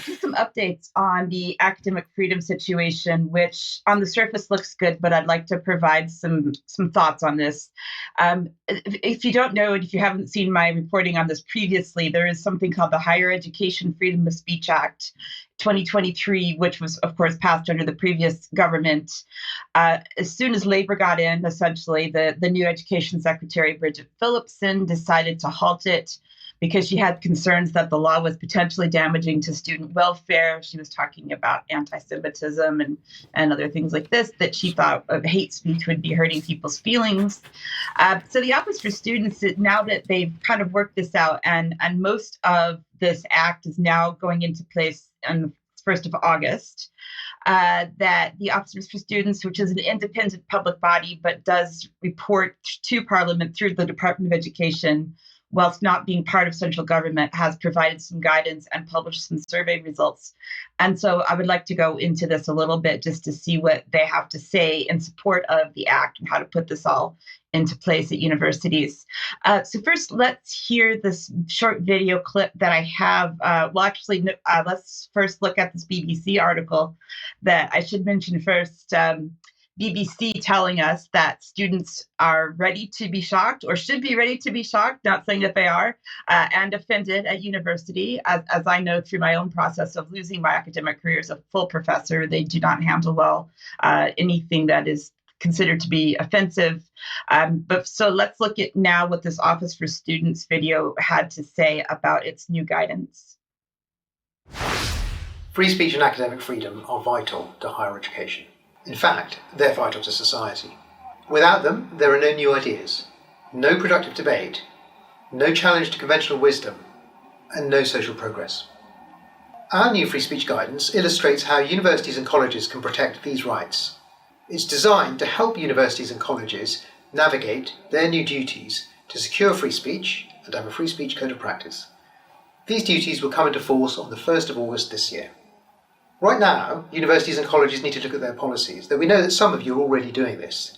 Just some updates on the academic freedom situation, which on the surface looks good, but I'd like to provide some thoughts on this. If you don't know, and if you haven't seen my reporting on this previously, there is something called the Higher Education Freedom of Speech Act 2023, which was, of course, passed under the previous government. As soon as Labour got in, essentially, the new Education Secretary, Bridget Phillipson, decided to halt it because she had concerns that the law was potentially damaging to student welfare. She was talking about anti-Semitism and other things like this, that she thought of hate speech would be hurting people's feelings. So the Office for Students, now that they've kind of worked this out, and most of this act is now going into place on the 1st of August, that the Officers for Students, which is an independent public body, but does report to Parliament through the Department of Education, whilst not being part of central government, has provided some guidance and published some survey results. And so I would like to go into this a little bit just to see what they have to say in support of the act and how to put this all into place at universities. So first, let's hear this short video clip that I have. Let's first look at this BBC article that I should mention first. BBC telling us that students are ready to be shocked, or should be ready to be shocked, not saying that they are, and offended at university. As I know through my own process of losing my academic career as a full professor, they do not handle well anything that is considered to be offensive. So let's look at now what this Office for Students video had to say about its new guidance. Free speech and academic freedom are vital to higher education. In fact, they're vital to society. Without them, there are no new ideas, no productive debate, no challenge to conventional wisdom, and no social progress. Our new free speech guidance illustrates how universities and colleges can protect these rights. It's designed to help universities and colleges navigate their new duties to secure free speech and have a free speech code of practice. These duties will come into force on the 1st of August this year. Right now, universities and colleges need to look at their policies, though we know that some of you are already doing this.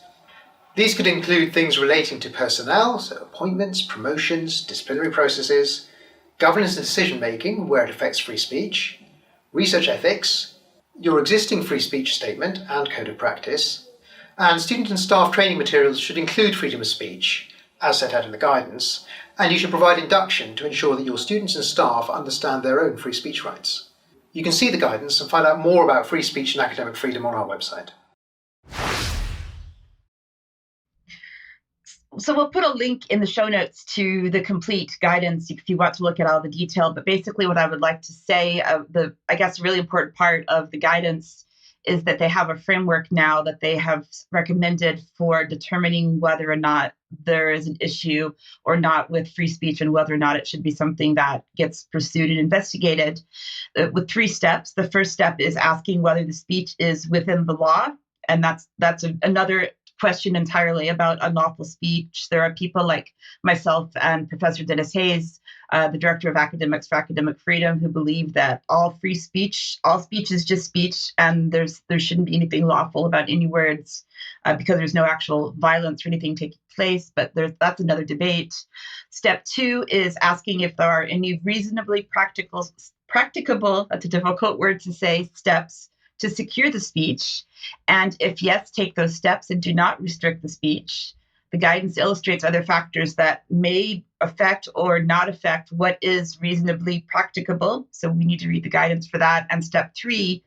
These could include things relating to personnel, so appointments, promotions, disciplinary processes, governance and decision-making where it affects free speech, research ethics, your existing free speech statement and code of practice, and student and staff training materials should include freedom of speech, as set out in the guidance, and you should provide induction to ensure that your students and staff understand their own free speech rights. You can see the guidance and find out more about free speech and academic freedom on our website. So we'll put a link in the show notes to the complete guidance if you want to look at all the detail. But basically what I would like to say, I guess a really important part of the guidance is that they have a framework now that they have recommended for determining whether or not there is an issue or not with free speech and whether or not it should be something that gets pursued and investigated with 3 steps. The first step is asking whether the speech is within the law. And that's another question entirely about unlawful speech. There are people like myself and Professor Dennis Hayes, the Director of Academics for Academic Freedom, who believe that all speech is just speech, and there shouldn't be anything lawful about any words because there's no actual violence or anything taking place, but that's another debate. Step 2 is asking if there are any reasonably practicable, that's a difficult word to say, steps to secure the speech, and if yes, take those steps and do not restrict the speech. The guidance illustrates other factors that may affect or not affect what is reasonably practicable. So we need to read the guidance for that. And step 3,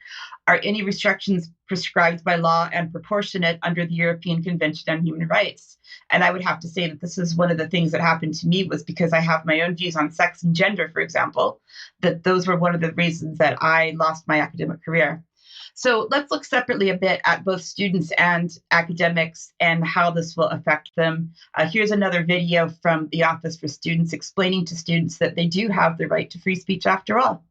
are any restrictions prescribed by law and proportionate under the European Convention on Human Rights? And I would have to say that this is one of the things that happened to me was because I have my own views on sex and gender, for example, that those were one of the reasons that I lost my academic career. So let's look separately a bit at both students and academics and how this will affect them. Here's another video from the Office for Students explaining to students that they do have the right to free speech after all.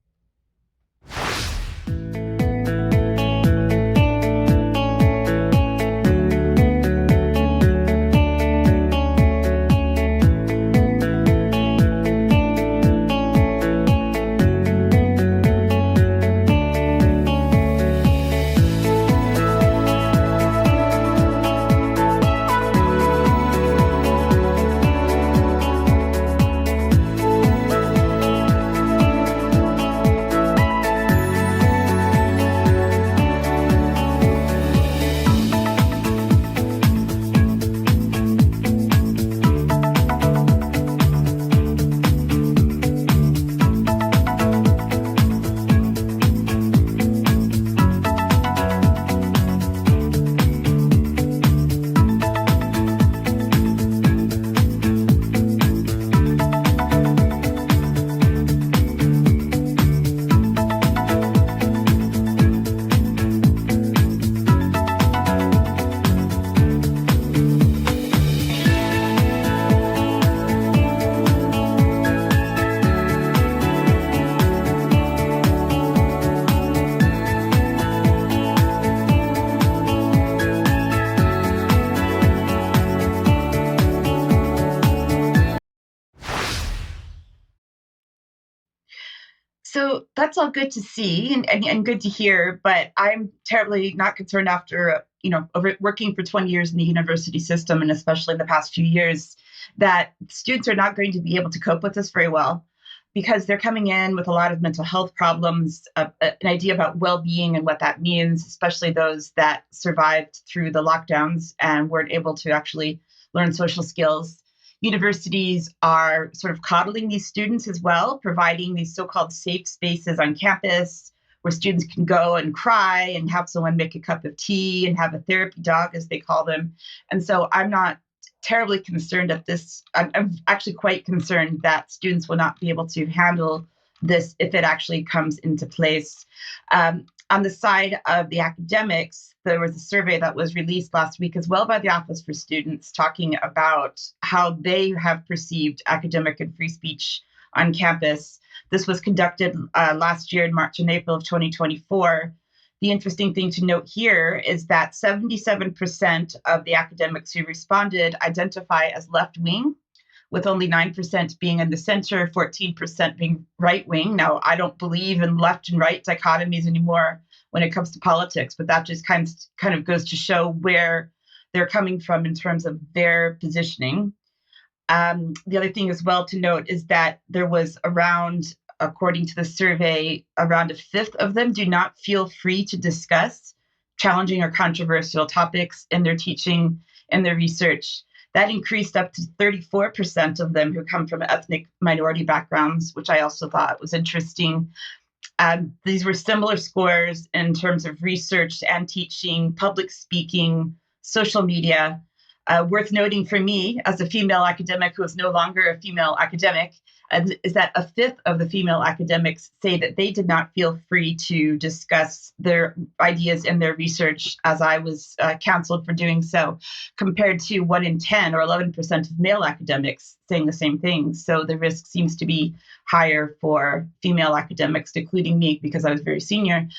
So that's all good to see and good to hear, but I'm terribly not concerned after, over working for 20 years in the university system, and especially in the past few years, that students are not going to be able to cope with this very well because they're coming in with a lot of mental health problems, an idea about well-being and what that means, especially those that survived through the lockdowns and weren't able to actually learn social skills. Universities are sort of coddling these students as well, providing these so-called safe spaces on campus where students can go and cry and have someone make a cup of tea and have a therapy dog, as they call them. And so I'm not terribly concerned at this. I'm actually quite concerned that students will not be able to handle this if it actually comes into place. On the side of the academics, there was a survey that was released last week as well by the Office for Students talking about how they have perceived academic and free speech on campus. This was conducted last year in March and April of 2024. The interesting thing to note here is that 77% of the academics who responded identify as left-wing, with only 9% being in the center, 14% being right-wing. Now, I don't believe in left and right dichotomies anymore when it comes to politics, but that just kind of goes to show where they're coming from in terms of their positioning. The other thing as well to note is that there was around, according to the survey, around a fifth of them do not feel free to discuss challenging or controversial topics in their teaching and their research. That increased up to 34% of them who come from ethnic minority backgrounds, which I also thought was interesting. These were similar scores in terms of research and teaching, public speaking, social media. Worth noting for me, as a female academic who is no longer a female academic, is that a fifth of the female academics say that they did not feel free to discuss their ideas in their research as I was counseled for doing so, compared to 1 in 10 or 11% of male academics saying the same thing. So the risk seems to be higher for female academics, including me, because I was very senior.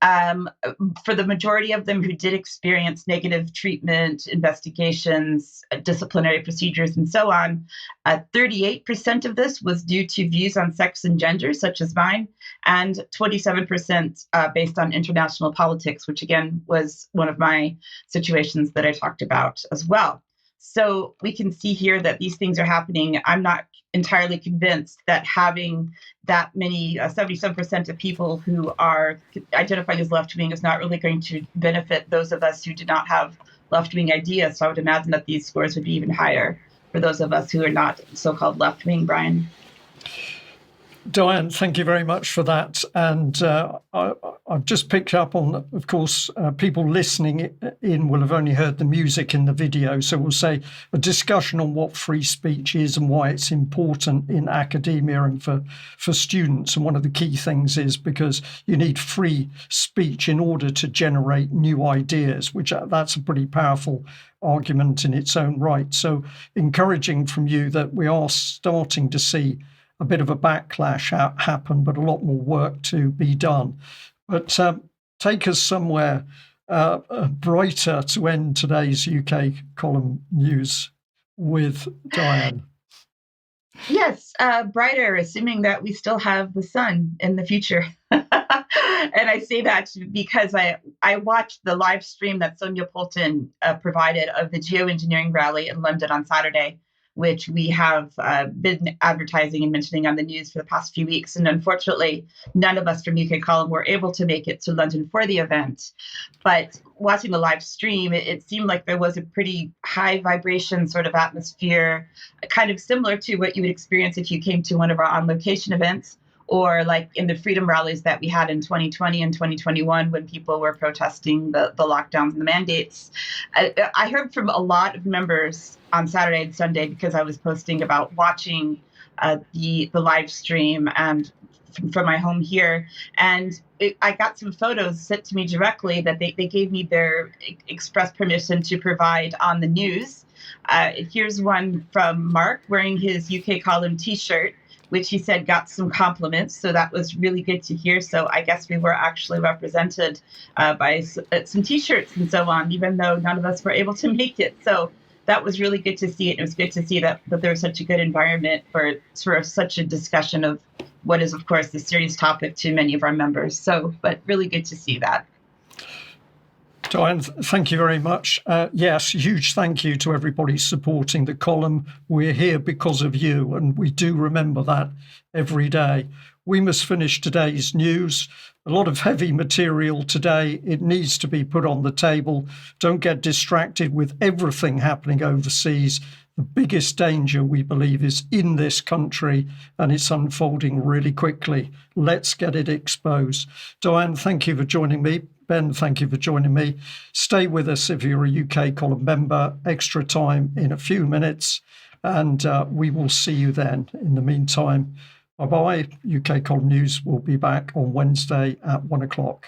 For the majority of them who did experience negative treatment, investigations, disciplinary procedures, and so on, 38% of this was due to views on sex and gender, such as mine, and 27% based on international politics, which again was one of my situations that I talked about as well. So we can see here that these things are happening. I'm not entirely convinced that having that many, 77% of people who are identifying as left-wing is not really going to benefit those of us who do not have left-wing ideas. So I would imagine that these scores would be even higher for those of us who are not so-called left-wing, Brian. Diane, thank you very much for that. And I've just picked up on, of course, people listening in will have only heard the music in the video. So we'll say a discussion on what free speech is and why it's important in academia and for students. And one of the key things is because you need free speech in order to generate new ideas, which that's a pretty powerful argument in its own right. So encouraging from you that we are starting to see a bit of a backlash happen, but a lot more work to be done. But take us somewhere brighter to end today's UK column news with, Diane. Yes, brighter, assuming that we still have the sun in the future. And I say that because I watched the live stream that Sonia Poulton provided of the geoengineering rally in London on Saturday, which we have been advertising and mentioning on the news for the past few weeks. And unfortunately, none of us from UK Column were able to make it to London for the event. But watching the live stream, it seemed like there was a pretty high vibration sort of atmosphere, kind of similar to what you would experience if you came to one of our on-location events, or like in the freedom rallies that we had in 2020 and 2021 when people were protesting the lockdowns and the mandates. I heard from a lot of members on Saturday and Sunday because I was posting about watching the live stream and from my home here. And I got some photos sent to me directly that they gave me their express permission to provide on the news. Here's one from Mark wearing his UK Column t-shirt, which he said got some compliments. So that was really good to hear. So I guess we were actually represented by some t-shirts and so on, even though none of us were able to make it. So that was really good to see. It was good to see that there was such a good environment for such a discussion of what is, of course, a serious topic to many of our members. So, but really good to see that. Diane, thank you very much. Yes, huge thank you to everybody supporting the column. We're here because of you, and we do remember that every day. We must finish today's news. A lot of heavy material today. It needs to be put on the table. Don't get distracted with everything happening overseas. The biggest danger, we believe, is in this country, and it's unfolding really quickly. Let's get it exposed. Diane, thank you for joining me. Ben, thank you for joining me. Stay with us if you're a UK column member. Extra time in a few minutes, and we will see you then. In the meantime, bye-bye. UK Column News will be back on Wednesday at 1 o'clock.